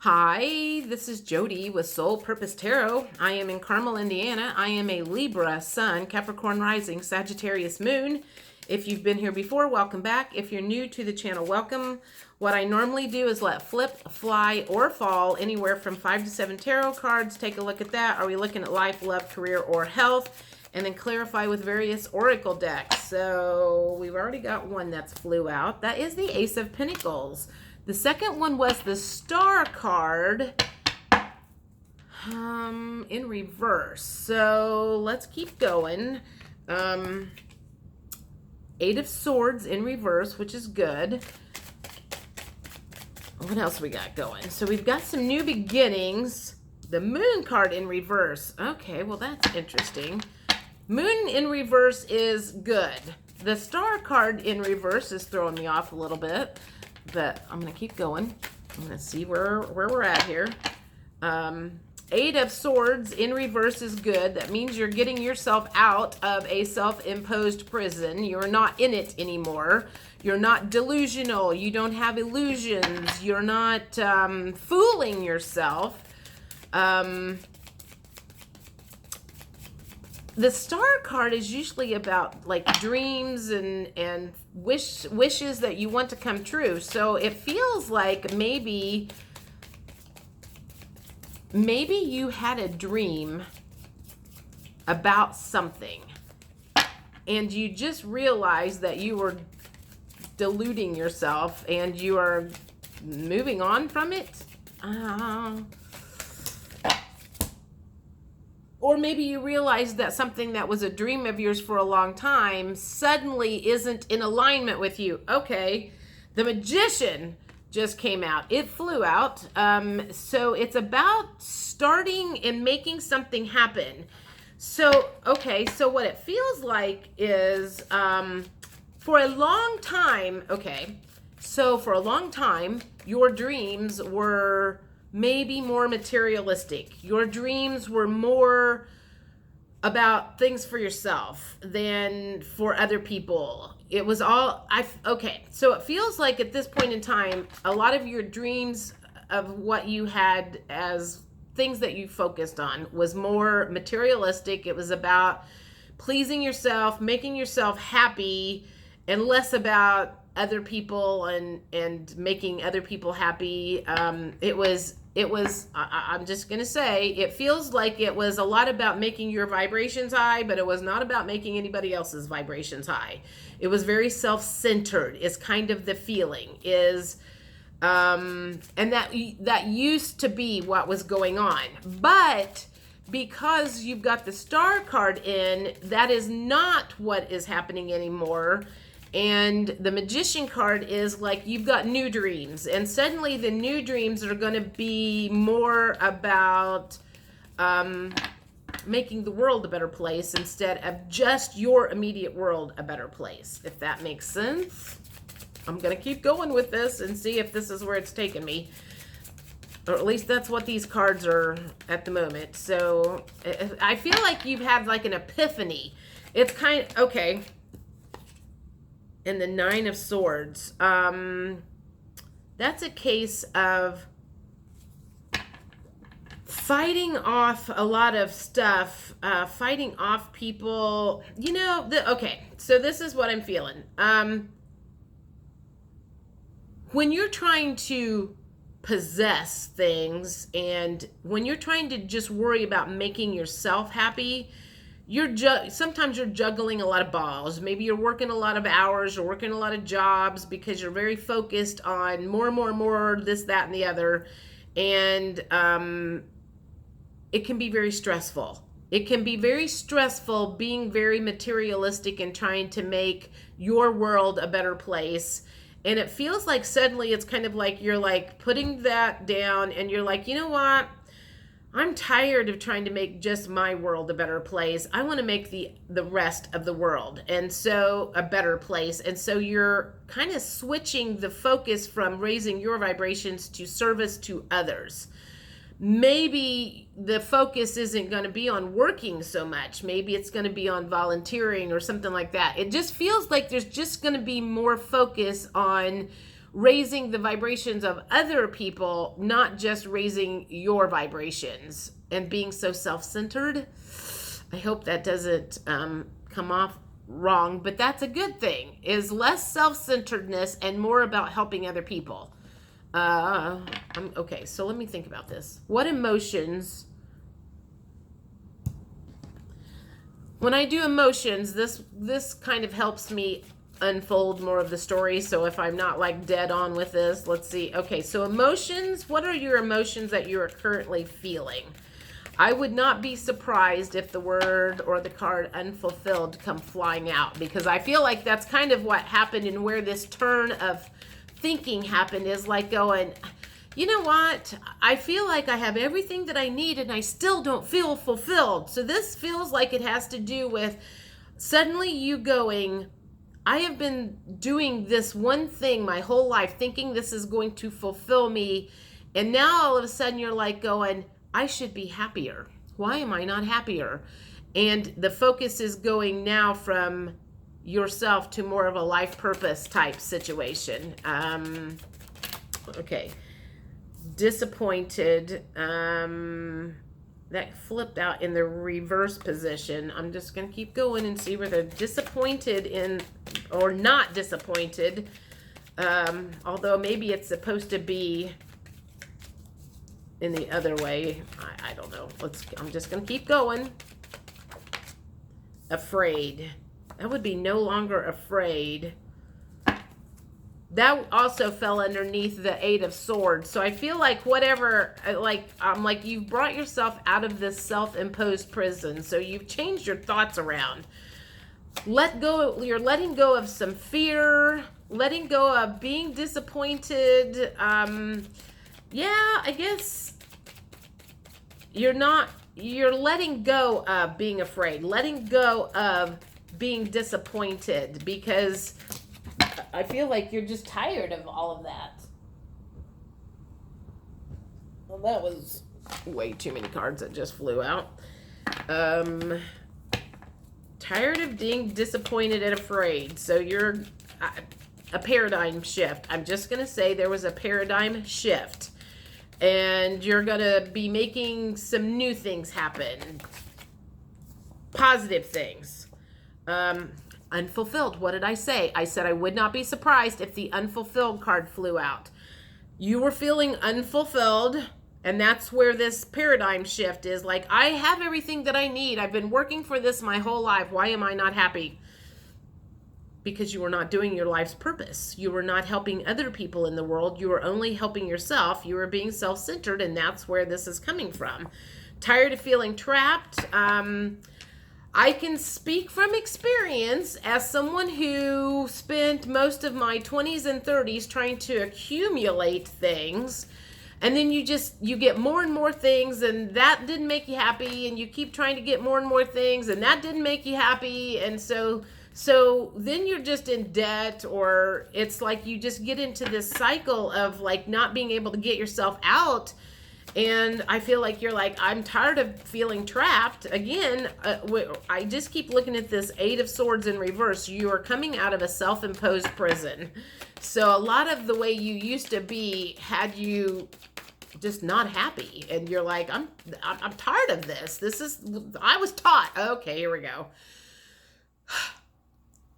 Hi, this is Jody with Soul Purpose Tarot. I am in Carmel, Indiana. I am a Libra Sun, Capricorn Rising, Sagittarius Moon. If you've been here before, welcome back. If you're new to the channel, welcome. What I normally do is let flip, fly, or fall anywhere from 5 to 7 tarot cards. Take a look at that. Are we looking at life, love, career, or health? And then clarify with various oracle decks. So we've already got one that's flew out. That is the Ace of Pentacles. The second one was the Star card in reverse. So let's keep going. Eight of Swords in reverse, which is good. What else we got going? So we've got some new beginnings. The Moon card in reverse. Okay, well that's interesting. Moon in reverse is good. The Star card in reverse is throwing me off a little bit. But I'm going to keep going. I'm going to see where we're at here. Eight of Swords in reverse is good. That means you're getting yourself out of a self-imposed prison. You're not in it anymore. You're not delusional. You don't have illusions. You're not fooling yourself. The Star card is usually about like dreams and wishes that you want to come true. So it feels like maybe you had a dream about something and you just realized that you were deluding yourself and you are moving on from it. Or maybe you realize that something that was a dream of yours for a long time suddenly isn't in alignment with you. Okay, the Magician just came out. It flew out. So it's about starting and making something happen. So, okay, so what it feels like is for a long time, okay, so for a long time, your dreams were maybe more materialistic. Your dreams were more about things for yourself than for other people. It was all, okay, so it feels like at this point in time, a lot of your dreams of what you had as things that you focused on was more materialistic. It was about pleasing yourself, making yourself happy, and less about other people and making other people happy. I'm just going to say, it feels like it was a lot about making your vibrations high, but it was not about making anybody else's vibrations high. It was very self-centered is kind of the feeling is, and that used to be what was going on. But because you've got the Star card in, that is not what is happening anymore. And the Magician card is like you've got new dreams. And suddenly the new dreams are going to be more about making the world a better place instead of just your immediate world a better place, if that makes sense. I'm going to keep going with this and see if this is where it's taking me. Or at least that's what these cards are at the moment. So I feel like you've had like an epiphany. It's kind of, okay. And the Nine of Swords. That's a case of fighting off a lot of stuff, fighting off people. You know, okay, so this is what I'm feeling. When you're trying to possess things and when you're trying to just worry about making yourself happy, sometimes you're juggling a lot of balls. Maybe you're working a lot of hours or working a lot of jobs because you're very focused on more, this, that, and the other. And it can be very stressful. It can be very stressful being very materialistic and trying to make your world a better place. And it feels like suddenly it's kind of like you're like putting that down and you're like, you know what? I'm tired of trying to make just my world a better place. I want to make the rest of the world and so a better place. And so you're kind of switching the focus from raising your vibrations to service to others. Maybe the focus isn't going to be on working so much. Maybe it's going to be on volunteering or something like that. It just feels like there's just going to be more focus on raising the vibrations of other people, not just raising your vibrations and being so self-centered. I hope that doesn't come off wrong, but that's a good thing, is less self-centeredness and more about helping other people. Okay, so let me think about this. What emotions, when I do emotions, this kind of helps me unfold more of the story. So if I'm not like dead on with this, let's see. Okay, so emotions, what are your emotions that you are currently feeling? I would not be surprised if the word or the card unfulfilled come flying out, because I feel like that's kind of what happened, and where this turn of thinking happened is like going, you know what? I feel like I have everything that I need and I still don't feel fulfilled. So this feels like it has to do with suddenly you going, I have been doing this one thing my whole life, thinking this is going to fulfill me. And now all of a sudden you're like going, I should be happier. Why am I not happier? And the focus is going now from yourself to more of a life purpose type situation. Okay. Disappointed. That flipped out in the reverse position. I'm just going to keep going and see whether disappointed in or not disappointed. Although maybe it's supposed to be in the other way. I don't know. I'm just going to keep going. Afraid. That would be no longer afraid. That also fell underneath the 8 of Swords. So I feel like whatever, like you've brought yourself out of this self-imposed prison. So you've changed your thoughts around. You're letting go of some fear, letting go of being disappointed. Yeah, I guess you're letting go of being afraid, letting go of being disappointed, because I feel like you're just tired of all of that. Well, that was way too many cards that just flew out. Tired of being disappointed and afraid. So you're a paradigm shift. I'm just going to say there was a paradigm shift. And you're going to be making some new things happen. Positive things. Unfulfilled. What did I say? I said I would not be surprised if the unfulfilled card flew out. You were feeling unfulfilled, and that's where this paradigm shift is. Like, I have everything that I need. I've been working for this my whole life. Why am I not happy? Because you were not doing your life's purpose. You were not helping other people in the world. You were only helping yourself. You were being self-centered, and that's where this is coming from. Tired of feeling trapped. I can speak from experience as someone who spent most of my 20s and 30s trying to accumulate things. And then you get more and more things, and that didn't make you happy. And you keep trying to get more and more things, and that didn't make you happy. And so then you're just in debt, or it's like you just get into this cycle of like not being able to get yourself out. And I feel like you're like, I'm tired of feeling trapped. Again, I just keep looking at this 8 of Swords in reverse. You are coming out of a self-imposed prison. So a lot of the way you used to be had you just not happy. And you're like, I'm tired of this. I was taught. Okay, here we go.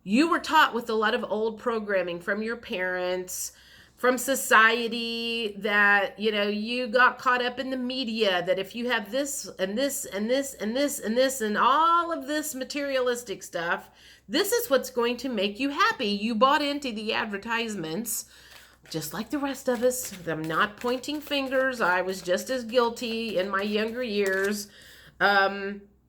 You were taught with a lot of old programming from your parents, from society, that, you got caught up in the media, that if you have this and this and this and this and this and all of this materialistic stuff, this is what's going to make you happy. You bought into the advertisements, just like the rest of us. I'm not pointing fingers. I was just as guilty in my younger years.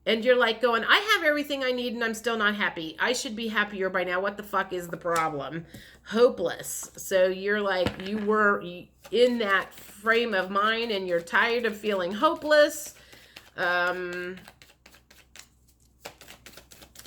And you're like going, I have everything I need and I'm still not happy. I should be happier by now. What the fuck is the problem? Hopeless. So you're like, you were in that frame of mind and you're tired of feeling hopeless.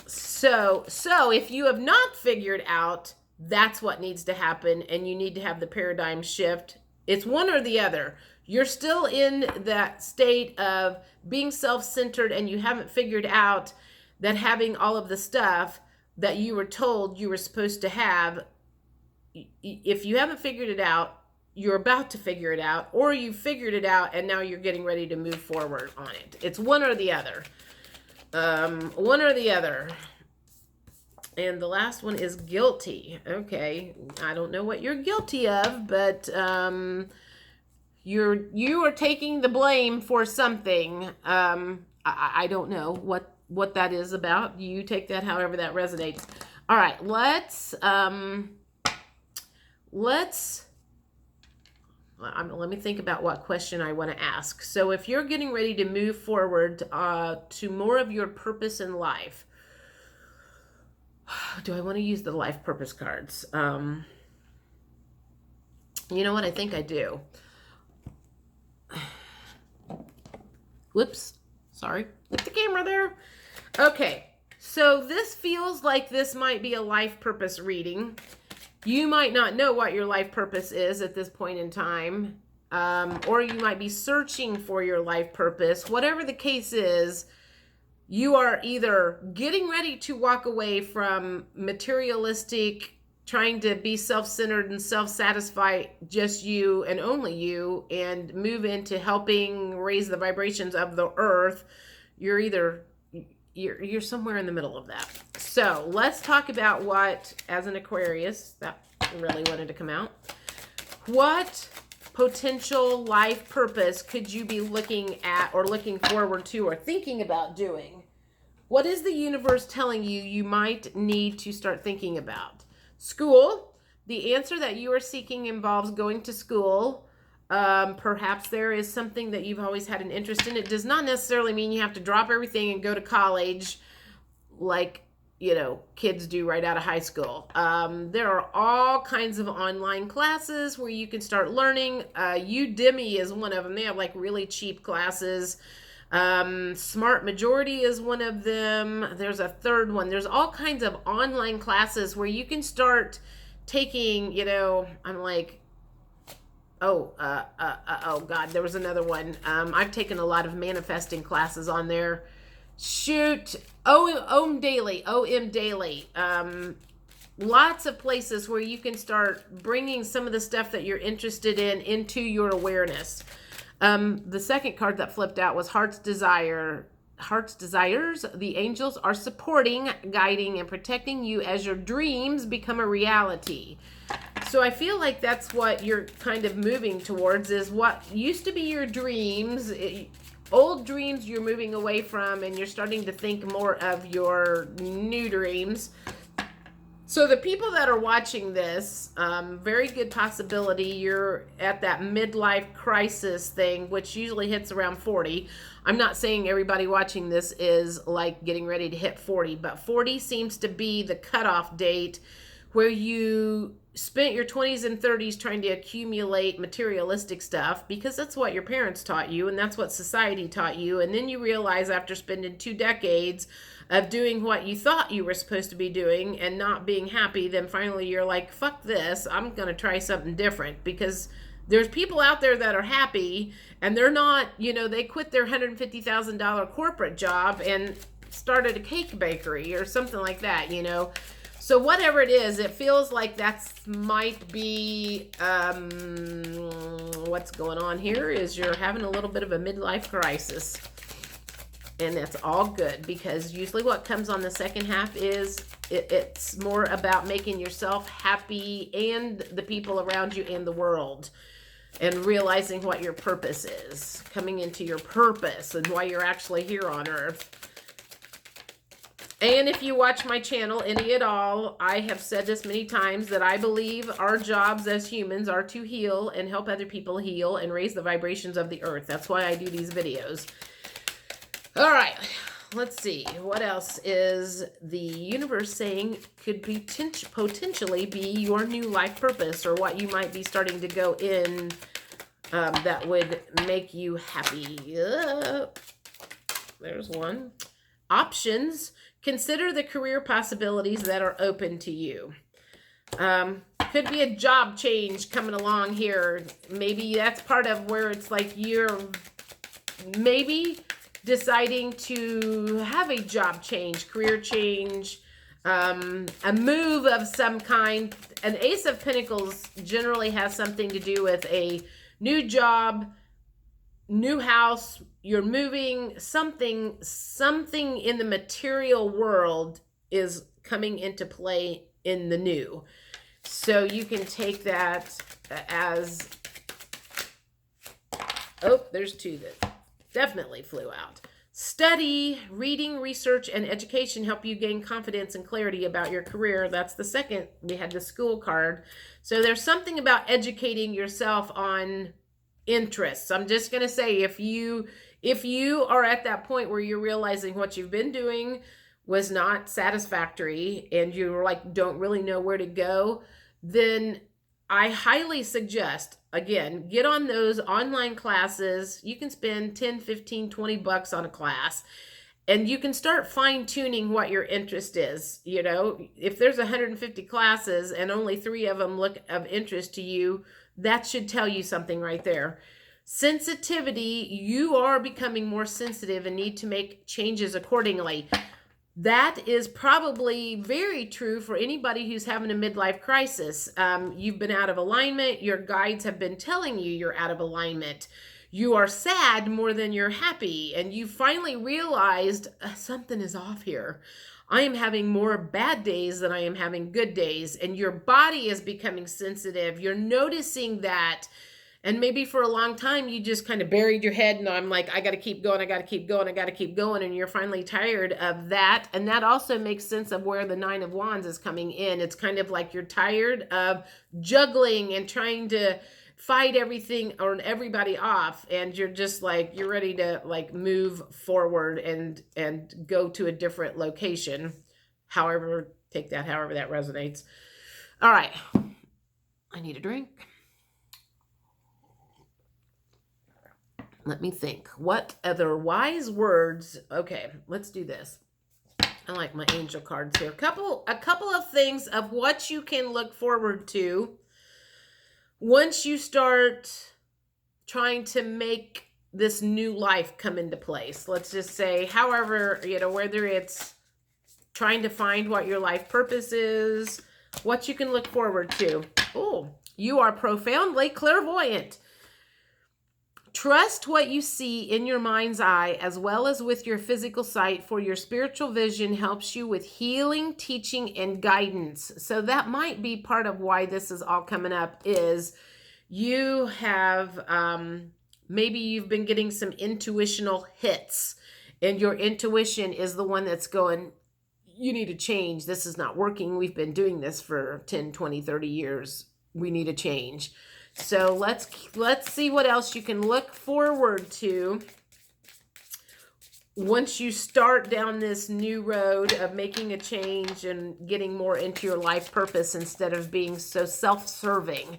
So if you have not figured out, that's what needs to happen, and you need to have the paradigm shift. It's one or the other. You're still in that state of being self-centered, and you haven't figured out that having all of the stuff that you were told you were supposed to have, if you haven't figured it out, you're about to figure it out, or you figured it out and now you're getting ready to move forward on it. It's one or the other. One or the other. And the last one is guilty. Okay, I don't know what you're guilty of, but you are taking the blame for something. I don't know what that is about. You take that however that resonates. All right, let me think about what question I want to ask. So if you're getting ready to move forward to more of your purpose in life, do I want to use the life purpose cards? You know what? I think I do. Whoops. Sorry. Put the camera there. Okay. So this feels like this might be a life purpose reading. You might not know what your life purpose is at this point in time. Or you might be searching for your life purpose. Whatever the case is, you are either getting ready to walk away from materialistic, trying to be self-centered and self-satisfy, just you and only you, and move into helping raise the vibrations of the earth. You're somewhere in the middle of that. So let's talk about what, as an Aquarius, that really wanted to come out. What potential life purpose could you be looking at or looking forward to or thinking about doing? What is the universe telling you you might need to start thinking about? School. The answer that you are seeking involves going to school. Perhaps there is something that you've always had an interest in. It does not necessarily mean you have to drop everything and go to college like, kids do right out of high school. There are all kinds of online classes where you can start learning. Udemy is one of them. They have like really cheap classes. Smart Majority is one of them. There's a third one. There's all kinds of online classes where you can start taking, I'm like, oh God, there was another one. I've taken a lot of manifesting classes on there. Shoot. OM Daily. Lots of places where you can start bringing some of the stuff that you're interested in into your awareness. The second card that flipped out was Heart's Desire. Heart's Desires. The angels are supporting, guiding, and protecting you as your dreams become a reality. So I feel like that's what you're kind of moving towards, is what used to be your dreams, old dreams you're moving away from, and you're starting to think more of your new dreams. So the people that are watching this, very good possibility you're at that midlife crisis thing, which usually hits around 40. I'm not saying everybody watching this is like getting ready to hit 40, but 40 seems to be the cutoff date where you spent your 20s and 30s trying to accumulate materialistic stuff because that's what your parents taught you and that's what society taught you. And then you realize after spending 2 decades of doing what you thought you were supposed to be doing and not being happy, then finally you're like, fuck this, I'm going to try something different, because there's people out there that are happy and they're not, they quit their $150,000 corporate job and started a cake bakery or something like that, So whatever it is, it feels like that might be what's going on here is you're having a little bit of a midlife crisis. And that's all good, because usually what comes on the second half is it's more about making yourself happy and the people around you and the world, and realizing what your purpose is, coming into your purpose and why you're actually here on earth. And if you watch my channel, any at all, I have said this many times that I believe our jobs as humans are to heal and help other people heal and raise the vibrations of the earth. That's why I do these videos. All right, let's see. What else is the universe saying could be potentially be your new life purpose, or what you might be starting to go in that would make you happy? There's one. Options. Consider the career possibilities that are open to you. Could be a job change coming along here. Maybe that's part of where it's like you're maybe deciding to have a job change, career change, a move of some kind. an Ace of Pentacles generally has something to do with a new job, new house, you're moving, something in the material world is coming into play in the new. So you can take that as, oh, there's two that definitely flew out. Study, reading, research, and education help you gain confidence and clarity about your career. That's the second. We had the school card. So there's something about educating yourself on interests. I'm just going to say, if you are at that point where you're realizing what you've been doing was not satisfactory and you're like, don't really know where to go, then I highly suggest, again, get on those online classes. You can spend 10, 15, 20 bucks on a class, and you can start fine-tuning what your interest is. You know, if there's 150 classes and only 3 of them look of interest to you, that should tell you something right there. Sensitivity, you are becoming more sensitive and need to make changes accordingly. That is probably very true for anybody who's having a midlife crisis. You've been out of alignment. Your guides have been telling you you're out of alignment. You are sad more than you're happy. And you finally realized something is off here. I am having more bad days than I am having good days. And your body is becoming sensitive. You're noticing that. And maybe for a long time, you just kind of buried your head and I'm like, I got to keep going. I got to keep going. I got to keep going. And you're finally tired of that. And that also makes sense of where the 9 of Wands is coming in. It's kind of like you're tired of juggling and trying to fight everything or everybody off. And you're just like, you're ready to like move forward and go to a different location. However, take that however that resonates. All right. I need a drink. Let me think. What other wise words? Okay, let's do this. I like my angel cards here. A couple of things of what you can look forward to once you start trying to make this new life come into place. Let's just say, however, you know, whether it's trying to find what your life purpose is, what you can look forward to. Oh, you are profoundly clairvoyant. Trust what you see in your mind's eye as well as with your physical sight, for your spiritual vision helps you with healing, teaching, and guidance. So that might be part of why this is all coming up, is you have, maybe you've been getting some intuitional hits and your intuition is the one that's going, you need to change. This is not working. We've been doing this for 10, 20, 30 years. We need a change. So let's see what else you can look forward to once you start down this new road of making a change and getting more into your life purpose instead of being so self-serving.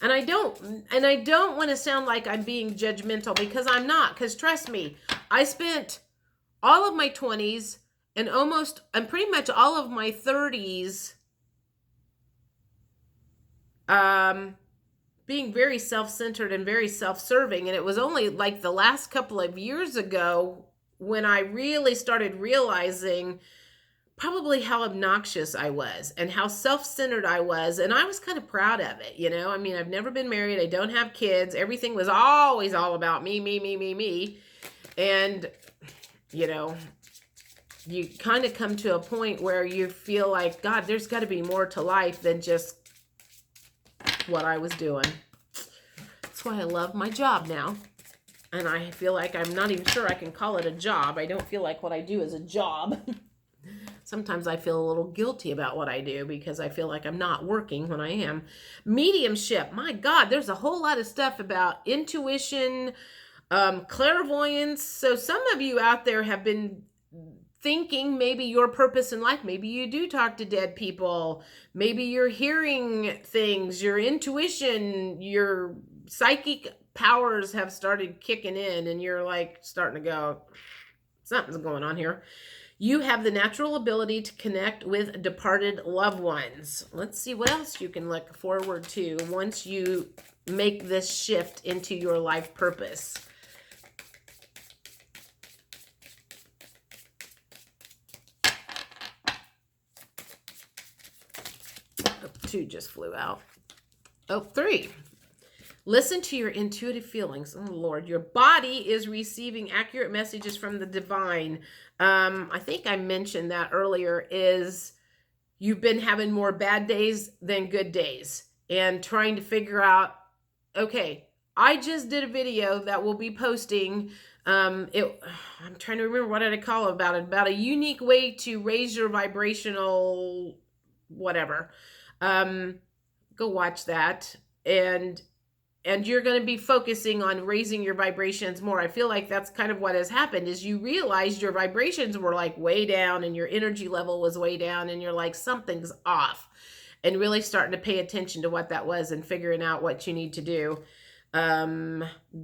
And I don't want to sound like I'm being judgmental, because I'm not, because trust me, I spent all of my 20s and pretty much all of my 30s being very self-centered and very self-serving. And it was only like the last couple of years ago when I really started realizing probably how obnoxious I was and how self-centered I was. And I was kind of proud of it. You know, I mean, I've never been married. I don't have kids. Everything was always all about me, me, me, me, me. And, you know, you kind of come to a point where you feel like, God, there's got to be more to life than just what I was doing. That's why I love my job now. And I feel like I'm not even sure I can call it a job. I don't feel like what I do is a job. Sometimes I feel a little guilty about what I do because I feel like I'm not working when I am. Mediumship. My God, there's a whole lot of stuff about intuition, clairvoyance. So some of you out there have been thinking maybe your purpose in life, maybe you do talk to dead people, maybe you're hearing things, your intuition, your psychic powers have started kicking in and you're like starting to go, something's going on here. You have the natural ability to connect with departed loved ones. Let's see what else you can look forward to once you make this shift into your life purpose. 2 just flew out. Oh, 3. Listen to your intuitive feelings. Oh, Lord, your body is receiving accurate messages from the divine. I think I mentioned that earlier, is you've been having more bad days than good days and trying to figure out, okay, I just did a video that we'll be posting. I'm trying to remember what did I call about a unique way to raise your vibrational whatever. Go watch that. And you're going to be focusing on raising your vibrations more. I feel like that's kind of what has happened, is you realized your vibrations were like way down and your energy level was way down, and you're like, something's off, and really starting to pay attention to what that was and figuring out what you need to do.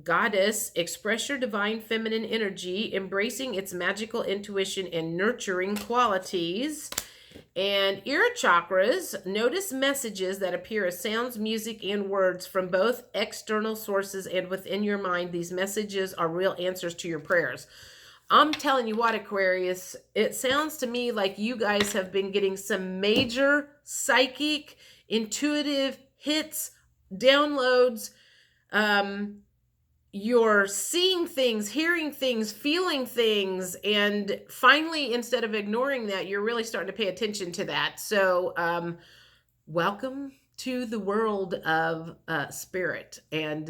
Goddess, express your divine feminine energy, embracing its magical intuition and nurturing qualities. And ear chakras, notice messages that appear as sounds, music, and words from both external sources and within your mind. These messages are real answers to your prayers. I'm telling you what, Aquarius, it sounds to me like you guys have been getting some major psychic, intuitive hits, downloads. You're seeing things, hearing things, feeling things, and finally, instead of ignoring that, you're really starting to pay attention to that. So welcome to the world of spirit, and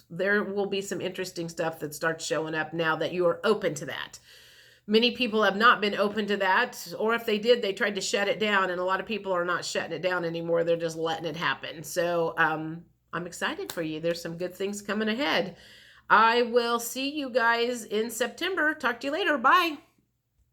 there will be some interesting stuff that starts showing up now that you are open to that. Many people have not been open to that, or if they did, they tried to shut it down, and a lot of people are not shutting it down anymore. They're just letting it happen. So I'm excited for you. There's some good things coming ahead. I will see you guys in September. Talk to you later. Bye.